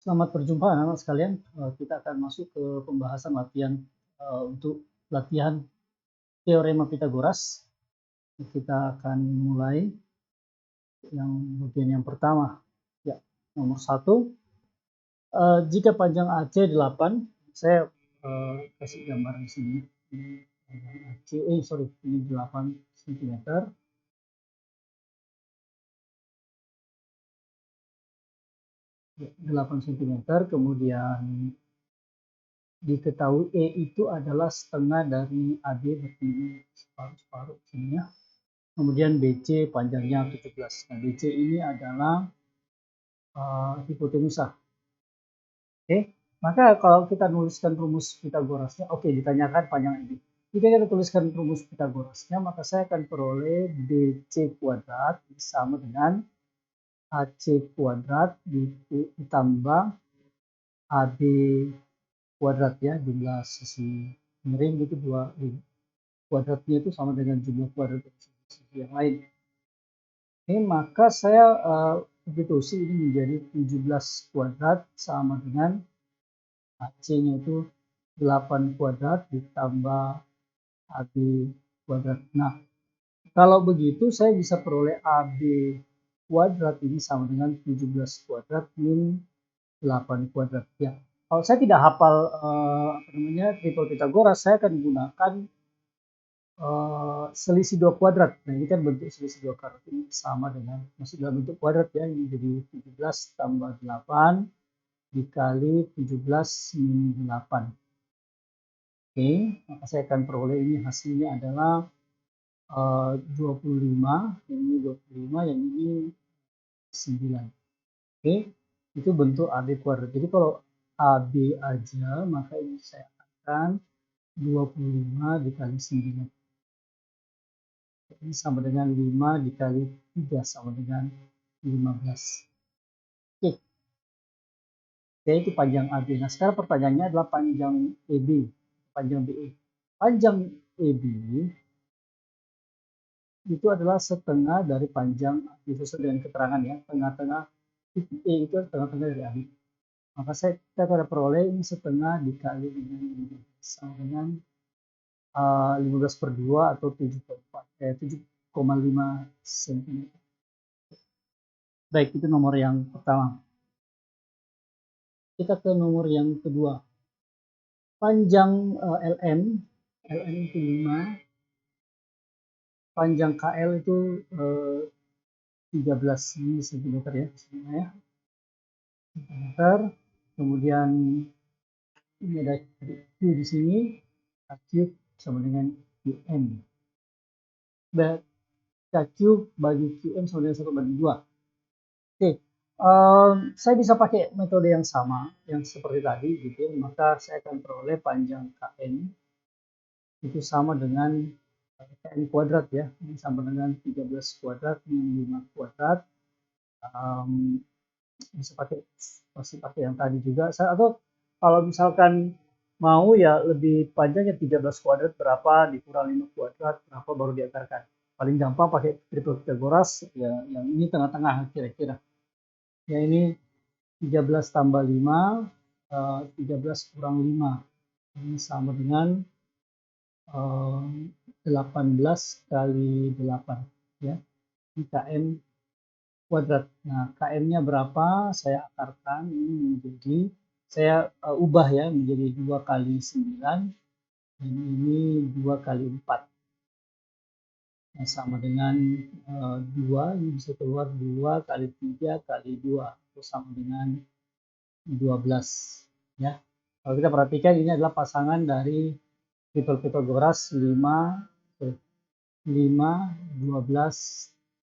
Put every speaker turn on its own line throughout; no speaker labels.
Selamat berjumpa anak-anak sekalian. Kita akan masuk ke pembahasan latihan untuk latihan teorema Pitagoras. Kita akan mulai yang bagian yang pertama. Ya, nomor 1. Jika panjang AC 8, saya kasih gambar di sini. Ini AC, ini 8 cm. 8 cm, kemudian diketahui E itu adalah setengah dari AD, berarti separuh sini ya. Kemudian BC panjangnya 17. Nah, BC ini adalah hipotenusa. Oke, maka kalau kita nuliskan rumus Pitagorasnya, ditanyakan panjang ini. Jika kita tuliskan rumus Pitagorasnya, maka saya akan peroleh BC kuadrat sama dengan AC kuadrat ditambah AB kuadrat ya, jumlah sisi miring itu 2 kuadratnya itu sama dengan jumlah kuadrat sisi yang lain. Oke, maka saya substitusi ini menjadi 17 kuadrat sama dengan AC-nya itu 8 kuadrat ditambah AB kuadrat. Nah, kalau begitu saya bisa peroleh AB kuadrat ini sama dengan 17 kuadrat min 8 kuadrat ya. Kalau saya tidak hafal triple Pitagoras, saya akan gunakan selisih 2 kuadrat. Nah, ini kan bentuk selisih 2 kuadrat ini sama dengan, masih dalam bentuk kuadrat ya, ini jadi 17 tambah 8 dikali 17 min 8. Oke, maka saya akan peroleh ini hasilnya adalah 25, yang ini 25, yang ini 9. Oke, itu bentuk AB kuadrat. Jadi kalau AB aja, maka ini saya akan 25 dikali 9. Ini sama dengan 5 dikali 3 sama dengan 15. Oke. Oke, itu panjang AB. Nah, sekarang pertanyaannya adalah panjang EB, panjang BE. Panjang EB itu adalah setengah dari panjang AB sesuai dengan keterangan ya. Tengah-tengah titik E itu tengah-tengah dari AB. Maka kita akan peroleh ini setengah dikali dengan 15 sama dengan 15/2 atau 7,5 cm. Baik, itu nomor yang pertama. Kita ke nomor yang kedua. Panjang LM itu 5. Panjang KL itu 13 cm ya. Cm. Kemudian ini ada Q di sini. Q sama dengan QM. Q bagi QM sama dengan 1/2. Oke, saya bisa pakai metode yang sama, yang seperti tadi gitu. Maka saya akan peroleh panjang KM itu sama dengan KM kuadrat ya. Ini sama dengan 13 kuadrat min 5 kuadrat. Bisa pakai yang tadi juga. Atau kalau misalkan mau ya lebih panjangnya 13 kuadrat berapa dikurang 5 kuadrat berapa baru diakarkan. Paling gampang pakai triple Pitagoras ya, yang ini tengah-tengah kira-kira. Ya ini 13 tambah 5, 13 kurang 5. Ini sama dengan 18 kali 8 ya. Ini KM kuadrat. Nah, KM-nya berapa? Saya akarkan ini menjadi, saya ubah ya menjadi 2 kali 9 dan ini 2 kali 4. Nah, sama dengan 2, ini bisa keluar 2 kali 3 kali 2 itu sama dengan 12 ya. Kalau kita perhatikan ini adalah pasangan dari triple Pitagoras 5, 12,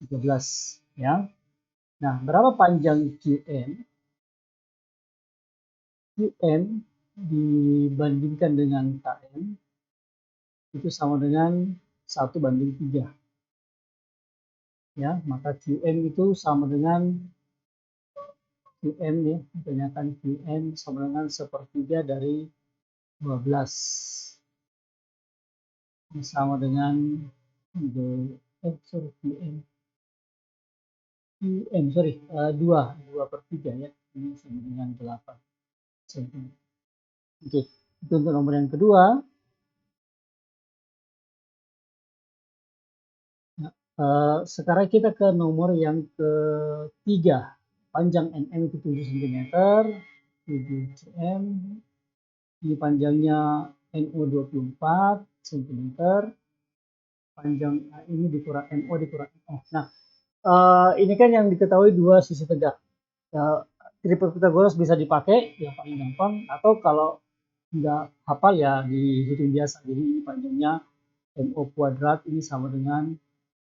13 ya. Nah, berapa panjang QM? QM dibandingkan dengan KM itu sama dengan 1/3. Ya, maka QM itu sama dengan QM ya, ditanyakan QM sama dengan 1/3 dari 12. Ini sama dengan QM 2/3 ya. ini sama dengan 8 cm. Oke, itu untuk nomor yang kedua. Nah, sekarang kita ke nomor yang ketiga. Panjang NM itu 7 cm, 7 cm. Ini panjangnya NO 24 cm. Panjang ini dikurang NO dikurang NO. Nah, ini kan yang diketahui dua sisi tegak. Triple Pythagoras bisa dipakai yang paling gampang, atau kalau nggak hafal ya dihitung biasa. Jadi ini panjangnya NO kuadrat ini sama dengan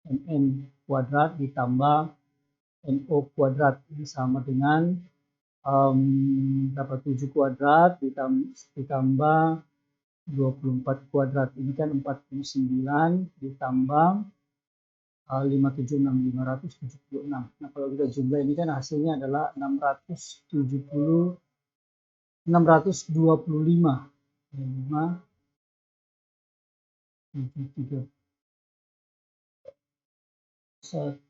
NN kuadrat ditambah NO kuadrat ini sama dengan dapat 7 kuadrat ditambah 24 kuadrat. Ini kan 49 ditambah 576 Nah, kalau kita jumlah ini kan hasilnya adalah 625. 5 7 3 1.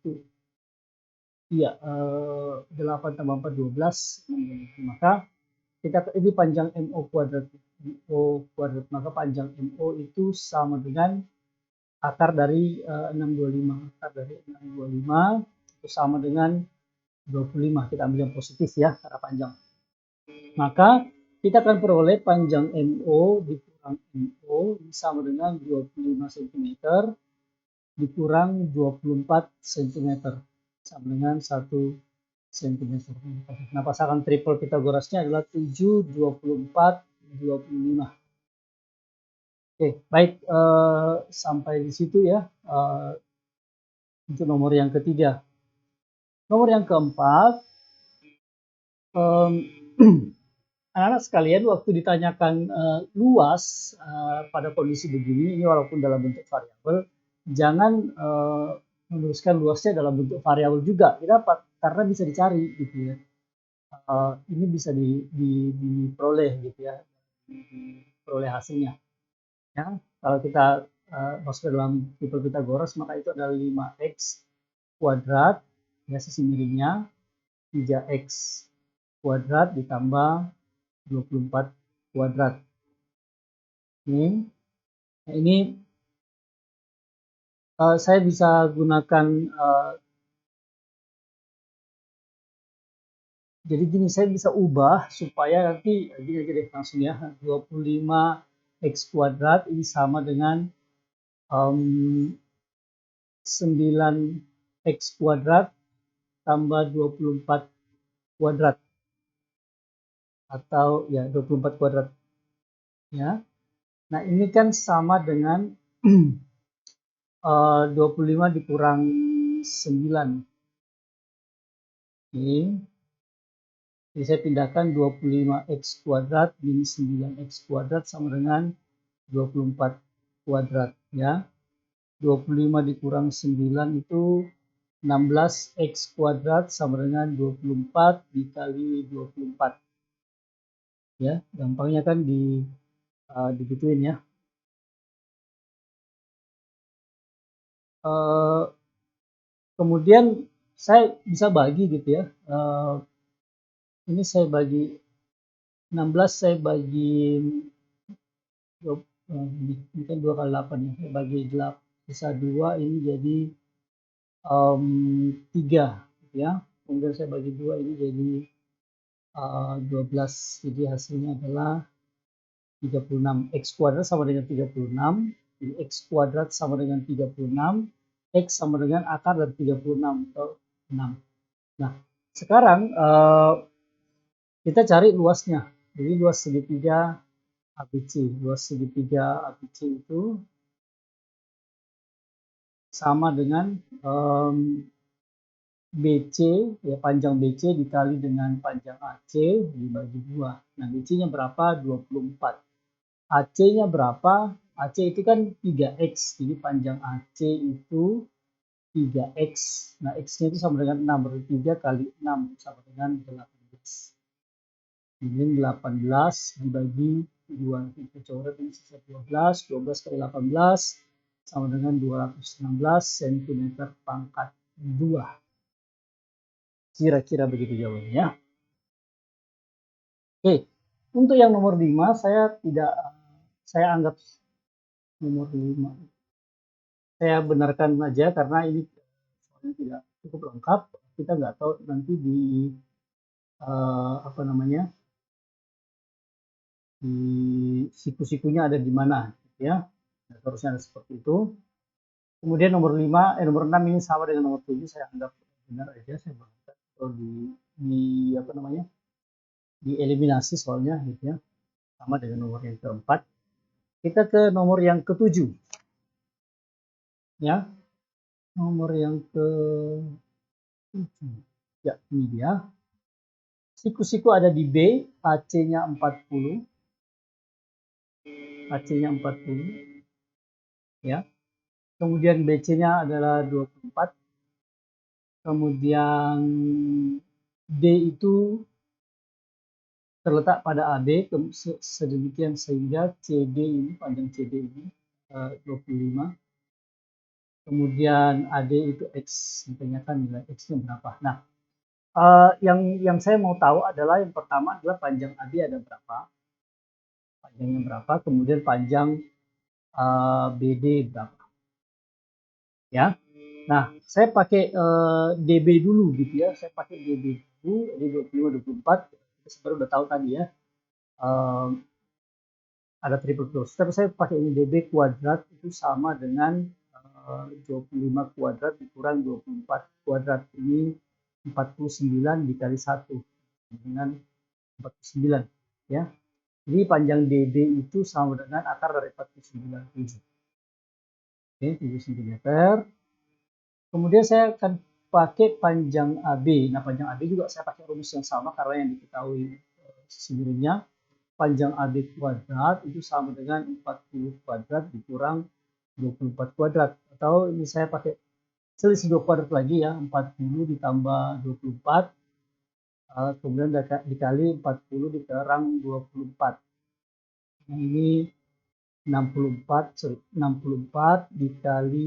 Iya, 8 tambah 4 12. Maka kita ini panjang MO kuadrat. Maka panjang MO itu sama dengan akar dari 625. Akar dari 625 itu sama dengan 25. Kita ambil yang positif ya, karena panjang. Maka kita akan peroleh panjang MO dikurang MO sama dengan 25 cm dikurang 24 cm sama dengan 1 cm. Nah, pasangan triple Pythagorasnya adalah 7, 24, 25. Oke, baik, sampai di situ ya untuk nomor yang ketiga. Nomor yang keempat, anak-anak sekalian, waktu ditanyakan luas pada kondisi begini, ini walaupun dalam bentuk variabel, jangan menuliskan luasnya dalam bentuk variabel juga. Kenapa? Karena bisa dicari gitu ya. Ini bisa diperoleh gitu ya, diperoleh hasilnya. Ya, kalau kita masuk ke dalam triple Pythagoras, maka itu adalah 5x kuadrat, ya sisi miringnya, 3x kuadrat ditambah 24 kuadrat. Ini saya bisa gunakan, jadi gini, saya bisa ubah supaya nanti gini aja deh langsung ya, 25x kuadrat ini sama dengan 9x kuadrat tambah 24 kuadrat, atau ya 24 kuadrat ya. Nah, ini kan sama dengan 25 dikurang 9. Oke. Jadi saya pindahkan 25x kuadrat minus 9x kuadrat sama dengan 24 kuadrat ya. 25 dikurang 9 itu 16x kuadrat sama dengan 24 dikali 24. Ya, gampangnya kan digituin ya. Kemudian saya bisa bagi gitu ya. Ini saya bagi 16, saya bagi ini kan 2 kali 8 ya. Saya bagi 8 sisa 2, ini jadi 3 ya. Kemudian saya bagi 2, ini jadi 12. Jadi hasilnya adalah 36. X kuadrat sama dengan 36. Jadi X kuadrat sama dengan 36. X sama dengan akar dari 36 atau 6. Nah, sekarang kita cari luasnya. Jadi luas segitiga ABC. Luas segitiga ABC itu sama dengan BC, ya panjang BC dikali dengan panjang AC dibagi 2. Nah, BC-nya berapa? 24. AC-nya berapa? AC itu kan 3X. Jadi panjang AC itu 3X. Nah, X-nya itu sama dengan 6. Berarti 3 kali 6 sama dengan 18. Ini 18 dibagi 2. Kita coret ini sisa 12. 12 kali 18 sama dengan 216 cm pangkat 2. Kira-kira begitu jawabannya. Oke, untuk yang nomor 5 saya anggap nomor 5. Saya benarkan aja karena ini soalnya tidak cukup lengkap. Kita nggak tahu nanti di apa namanya, di siku-sikunya ada di mana, gitu ya. Nah, harusnya ada seperti itu. Kemudian nomor 6 ini sama dengan nomor 7, saya anggap benar aja, saya benarkan. Atau di apa namanya, dieliminasi soalnya, gitu ya. Sama dengan nomor yang keempat. Kita ke nomor yang ketujuh, ya. Nomor yang ke-7. Ya, ini dia. Siku-siku ada di B, AC-nya 40. AC-nya 40, ya. Kemudian BC-nya adalah 24. Kemudian D itu terletak pada AB sedemikian sehingga CD ini, panjang CD ini 25. Kemudian AD itu X, ditanyakan nilai X-nya berapa. Nah, yang saya mau tahu adalah yang pertama adalah panjang AB ada berapa, panjangnya berapa, kemudian panjang BD berapa, ya. Nah, saya pakai DB dulu gitu ya, saya pakai DB dulu, jadi 25, 24, kita sebenarnya udah tahu tadi ya, uh, ada triple close. Tapi saya pakai ini DB kuadrat itu sama dengan 25 kuadrat dikurang 24 kuadrat. Ini 49 dikali 1 dengan 49, ya. Jadi panjang DB itu sama dengan akar dari 49, 7. Oke, 7 cm. Kemudian saya akan pakai panjang AB. Nah, panjang AB juga saya pakai rumus yang sama karena yang diketahui sebelumnya, panjang AB kuadrat itu sama dengan 40 kuadrat dikurang 24 kuadrat. Atau ini saya pakai selisih 2 kuadrat lagi ya, 40 ditambah 24, kemudian dikali 40 dikurang 24. Nah, ini 64 dikali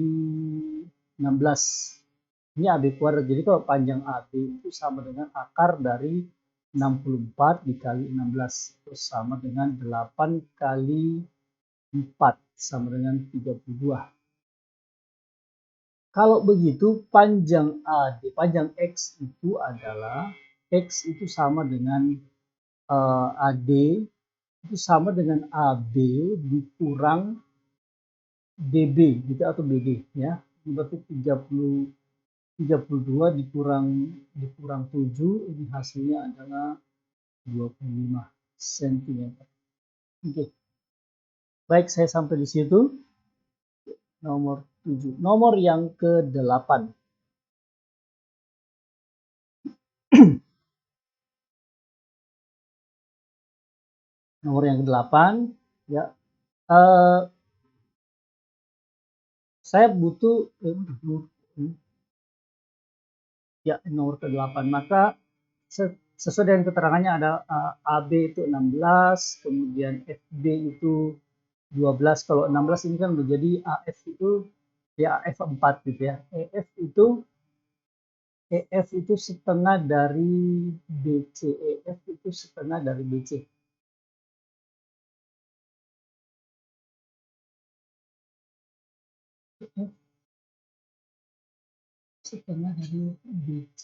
16. Ini AB kuadrat. Jadi kalau panjang AB itu sama dengan akar dari 64 dikali 16. Itu sama dengan 8 kali 4. Sama dengan 32. Kalau begitu panjang AD, panjang X itu adalah, X itu sama dengan AD, itu sama dengan AB dikurang DB gitu atau BD ya. Berarti 32 dikurang 7, ini hasilnya adalah 25 cm. Oke. Baik, saya sampai di situ. Nomor 7. Nomor yang ke-8. Nomor yang ke-8 ya. Saya butuh ya nomor ke-8. Maka sesuai dengan keterangannya ada AB itu 16, kemudian FB itu 12. Kalau 16 ini kan menjadi AF itu ya AF 4 gitu ya. EF itu setengah dari BC. EF itu setengah dari BC. EF setengah dari BC.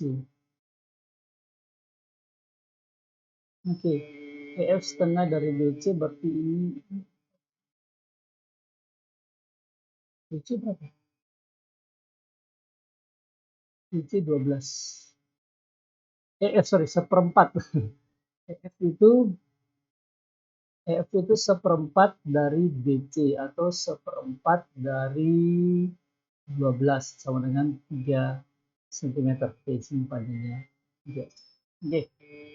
Oke. EF setengah dari BC berarti ini BC berapa? BC 12. Sorry, seperempat. EF itu seperempat dari BC atau seperempat dari 12 sama dengan 3 cm. Oke, sini panjangnya 3. Oke.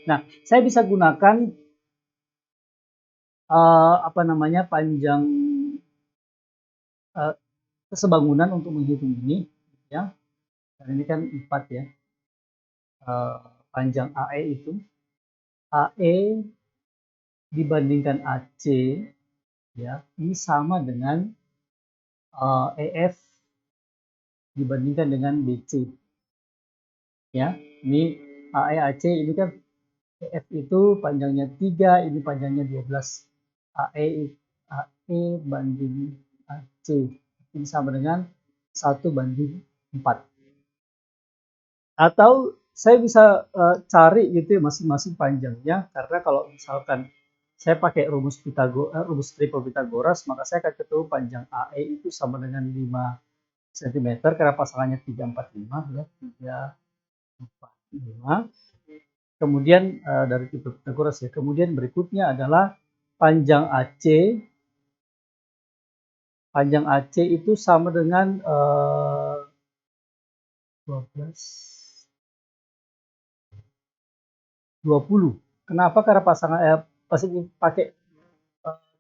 Nah, saya bisa gunakan apa namanya, panjang sebangunan untuk menghitung ini ya. Dan ini kan 4 ya. Panjang AE itu AE dibandingkan AC ya, ini sama dengan EF dibandingkan dengan BC ya. Ini AE AC ini kan EF itu panjangnya 3, ini panjangnya 12. AE banding AC. Ini sama dengan 1:4. Atau saya bisa cari gitu ya masing-masing panjangnya, karena kalau misalkan saya pakai rumus triple Pythagoras, maka saya akan ketemu panjang AE itu sama dengan 5 cm karena pasangannya 3, 4, 5 ya, 3, 4, 5. Kemudian dari triple Pythagoras ya. Kemudian berikutnya adalah panjang AC. Panjang AC itu sama dengan 12, 20. Kenapa? Karena pasti pakai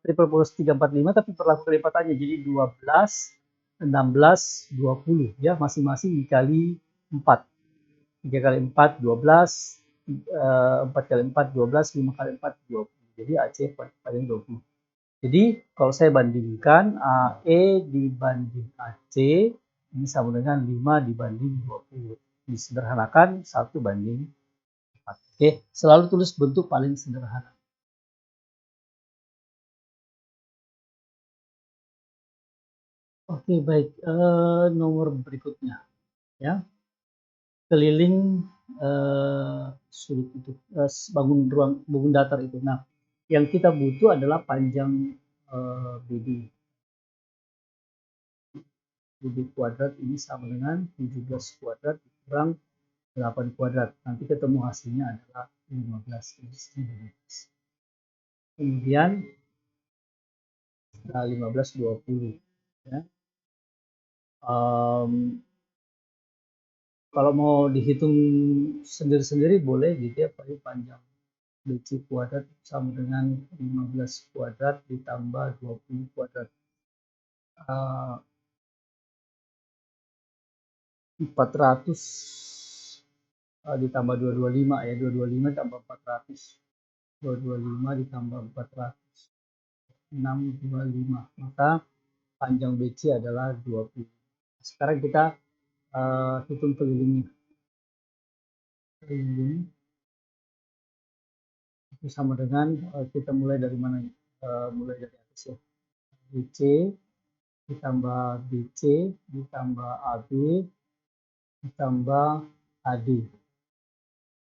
triple bonus 3, 4, 5, tapi berlaku kelipatannya. Jadi 12, 16, 20. Ya, masing-masing dikali 4. 3 kali 4, 12. 4 kali 4, 12. 5 kali 4, 20. Jadi AC paling 20. Jadi kalau saya bandingkan AE dibanding AC, ini sama dengan 5 dibanding 20. Disederhanakan 1:4. Oke, selalu tulis bentuk paling sederhana. Oke, baik. Nomor berikutnya, ya. Keliling sulit itu, bangun datar itu. Nah, yang kita butuh adalah panjang BD. BD kuadrat ini sama dengan 17 kuadrat kurang 8 kuadrat. Nanti ketemu hasilnya adalah 15. Kemudian 15, 20. Ya. Kalau mau dihitung sendiri-sendiri boleh gitu ya, panjang BC kuadrat sama dengan 15 kuadrat ditambah 20 kuadrat. 400 ditambah 225 ya, 225 tambah 400. 225 ditambah 400. 625. Maka panjang BC adalah 20. Sekarang kita hitung kelilingnya. Keliling itu sama dengan kita mulai dari mana? Mulai dari atas ya. BC ditambah BC ditambah AB ditambah AD.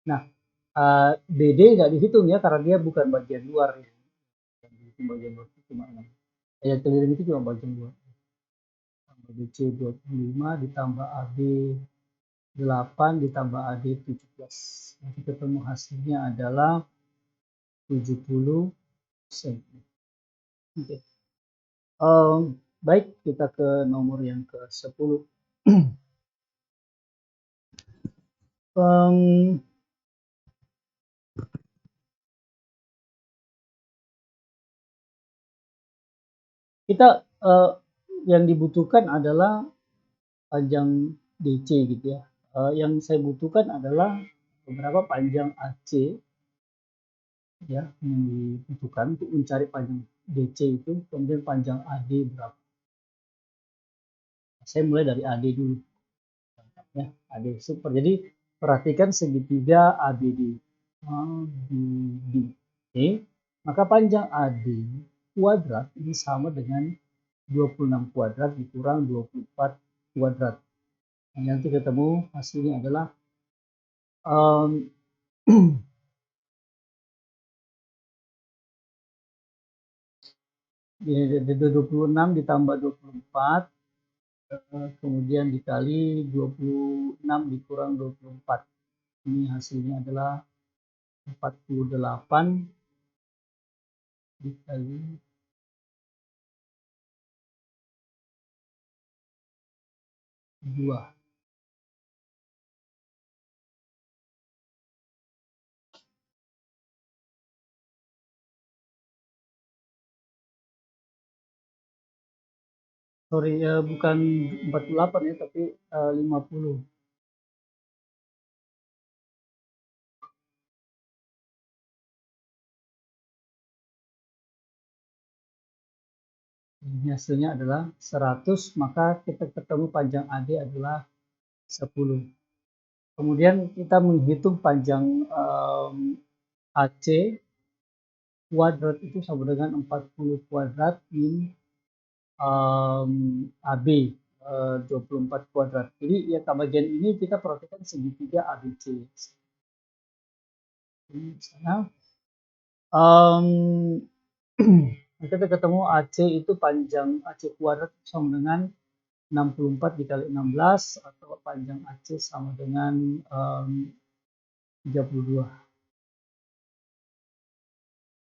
Nah, BD nggak dihitung ya karena dia bukan bagian luar ya. Bagian luar itu cuma 6. Yang keliling itu cuma bagian luar. Tambah BC 25 ditambah AB 8 ditambah AD 17. Nanti ketemu hasilnya adalah 70 cm. Okay. Baik, kita ke nomor yang ke-10. Kita yang dibutuhkan adalah panjang DC gitu ya. Yang saya butuhkan adalah beberapa panjang AC ya, yang dibutuhkan untuk mencari panjang DC itu, kemudian panjang AD berapa. Saya mulai dari AD dulu. Ya, AD super. Jadi perhatikan segitiga ABD. ABD. Oke. Maka panjang AD kuadrat ini sama dengan 26 kuadrat dikurang 24 kuadrat. Nah, nanti ketemu hasilnya adalah ini 26 ditambah 24 kemudian dikali 26 dikurang 24. Ini hasilnya adalah 48 dikali 2. Sorry, bukan 48 ya, tapi 50. Ini hasilnya adalah 100, maka kita ketemu panjang AD adalah 10. Kemudian kita menghitung panjang AC kuadrat itu sama dengan 40 kuadrat min AB 24 kuadrat. Jadi ya bagian ini kita perhatikan segitiga ABC. Ini misalnya kita ketemu AC itu panjang AC kuadrat sama dengan 64 dikali 16 atau panjang AC sama dengan 32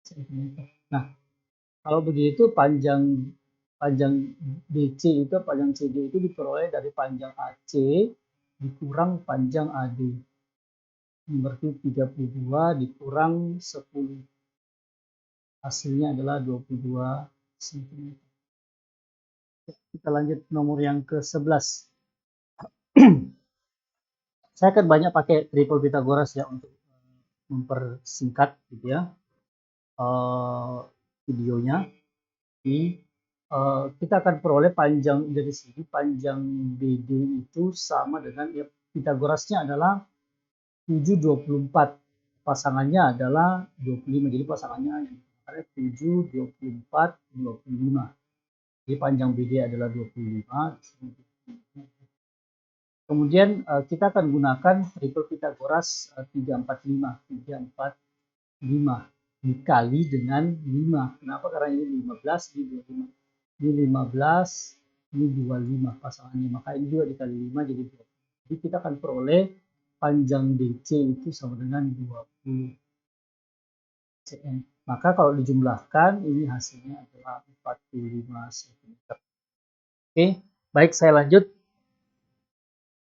cm. Nah, kalau begitu panjang BC itu panjang CD itu diperoleh dari panjang AC dikurang panjang AD. Berarti 32 dikurang 10. Hasilnya adalah 22 cm. Kita lanjut nomor yang ke-11. Saya akan banyak pakai triple Pythagoras ya untuk mempersingkat gitu ya videonya. Jadi kita akan peroleh panjang dari sini, panjang BD itu sama dengan ya, Pythagorasnya adalah 724. Pasangannya adalah 25. Jadi pasangannya 7, 24, 25. Jadi panjang BD adalah 25. Kemudian kita akan gunakan triple Pythagoras 345. 345 dikali dengan 5. Kenapa? Karena ini 15, ini 25. Ini 15, ini 25 pasangannya. Maka ini juga dikali 5 jadi 20. Jadi kita akan peroleh panjang DC itu sama dengan 20 cm. Maka kalau dijumlahkan ini hasilnya adalah 45 cm. Oke, baik saya lanjut.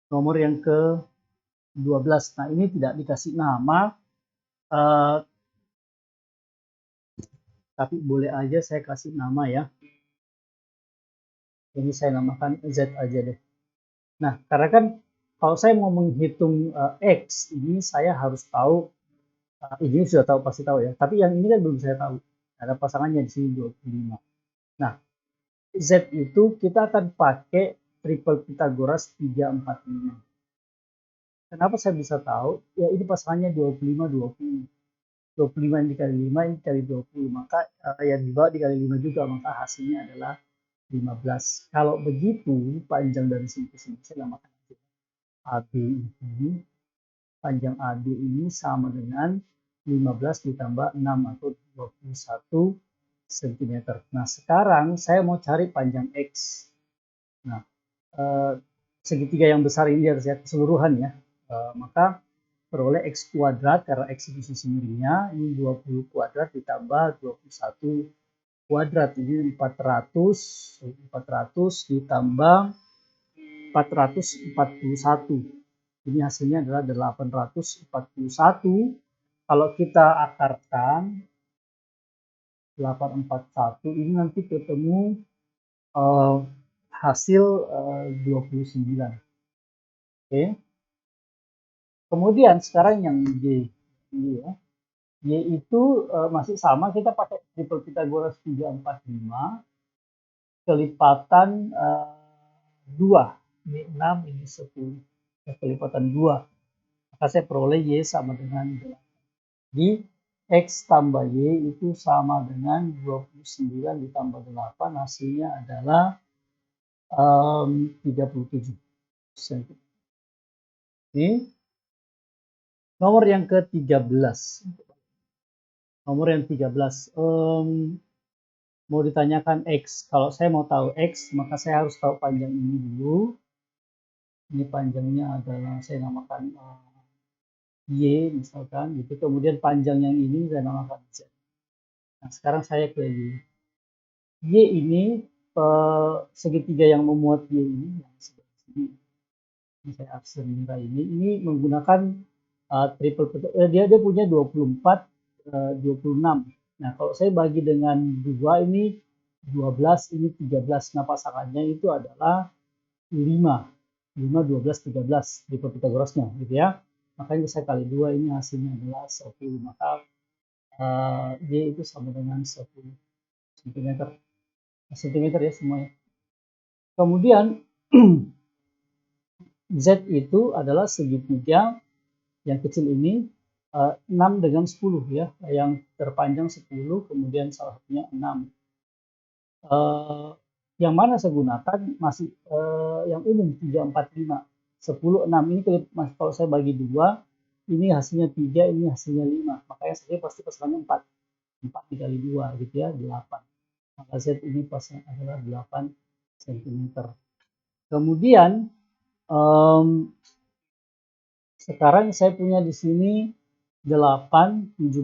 Nomor yang ke-12. Nah, ini tidak dikasih nama. Tapi boleh aja saya kasih nama ya. Ini saya namakan Z aja deh. Nah, karena kan kalau saya mau menghitung X, ini saya harus tahu, ini sudah tahu, pasti tahu ya. Tapi yang ini kan belum saya tahu. Ada pasangannya di sini 25. Nah, Z itu kita akan pakai triple Pythagoras 345. Kenapa saya bisa tahu? Ya ini pasangannya 25, 20. 25 yang dikali 5, ini dikali 20. Maka yang di bawah dikali 5 juga, maka hasilnya adalah 15. Kalau begitu, panjang dari sini ke sini saya namakan AB ini, panjang AB ini sama dengan 15 ditambah 6 atau 21 cm. Nah, sekarang saya mau cari panjang X. Nah, segitiga yang besar ini harus lihat keseluruhan ya. Maka peroleh X kuadrat, karena X itu sisi miringnya, ini 20 kuadrat ditambah 21 kuadrat, ini 400 ditambah 441. Ini hasilnya adalah 841. Kalau kita akarkan 841 ini nanti ketemu hasil 29. Oke. Kemudian sekarang yang Y. Ya. Y itu masih sama, kita pakai triple Pythagoras 345 kelipatan 2. Ini 6, ini 10. Kelipatan 2. Maka saya peroleh Y sama dengan 8. Di X tambah Y itu sama dengan 29 ditambah 8. Hasilnya adalah 37 cm. Ini nomor yang ke-13. Nomor yang 13. Mau ditanyakan X. Kalau saya mau tahu X, maka saya harus tahu panjang ini dulu. Ini panjangnya adalah saya namakan Y misalkan gitu. Kemudian panjang yang ini saya namakan Z. Nah, sekarang saya ke Y. Y ini segitiga yang memuat Y ini yang sebelah sini. Ini saya aksen merah ini menggunakan triple dia punya 24 26. Nah, kalau saya bagi dengan 2 ini 12, ini 13. Nah, pasangannya itu adalah 5. 5, 12, 13 triple Pythagorasnya gitu ya. Makanya saya kali 2 ini hasilnya adalah 10. Maka Y itu sama dengan 10 cm. Cm ya semuanya. Kemudian Z itu adalah segitiga yang kecil ini 6 dengan 10 ya, yang terpanjang 10, kemudian salah satunya 6. Yang mana saya gunakan masih yang umum 3, 4, 5. 10, 6 ini kalau saya bagi dua, ini hasilnya 3, ini hasilnya 5. Makanya saya pasti pasangannya 4. 4 dikali 2 gitu ya, 8. Maka Z ini pasang adalah 8 cm. Kemudian sekarang saya punya di sini 8, 17.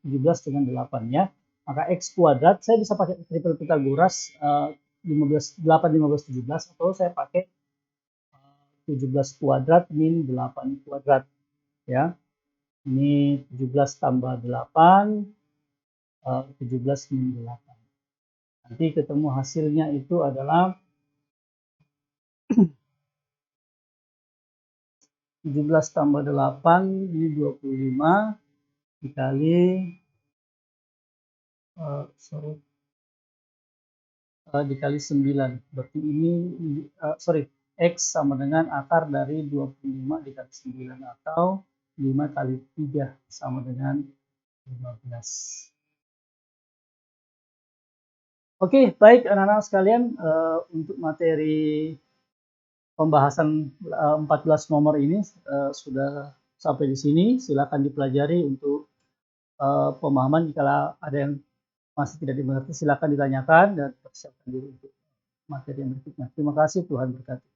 17 dengan 8 ya. Maka X kuadrat, saya bisa pakai triple Pythagoras 8, 15, 17. Atau saya pakai 17 kuadrat min 8 kuadrat. Ya. Ini 17 tambah 8, 17 min 8. Nanti ketemu hasilnya itu adalah 17 tambah 8, ini 25, dikali dikali 9. Berarti ini X sama dengan akar dari 25 dikali 9 atau 5 kali 3 sama dengan 15. Oke, baik anak-anak sekalian, untuk materi pembahasan 14 nomor ini sudah sampai di sini. Silakan dipelajari untuk pemahaman. Jika ada yang masih tidak dimengerti, silakan ditanyakan dan persiapkan diri untuk materi yang berikutnya. Terima kasih, Tuhan berkati.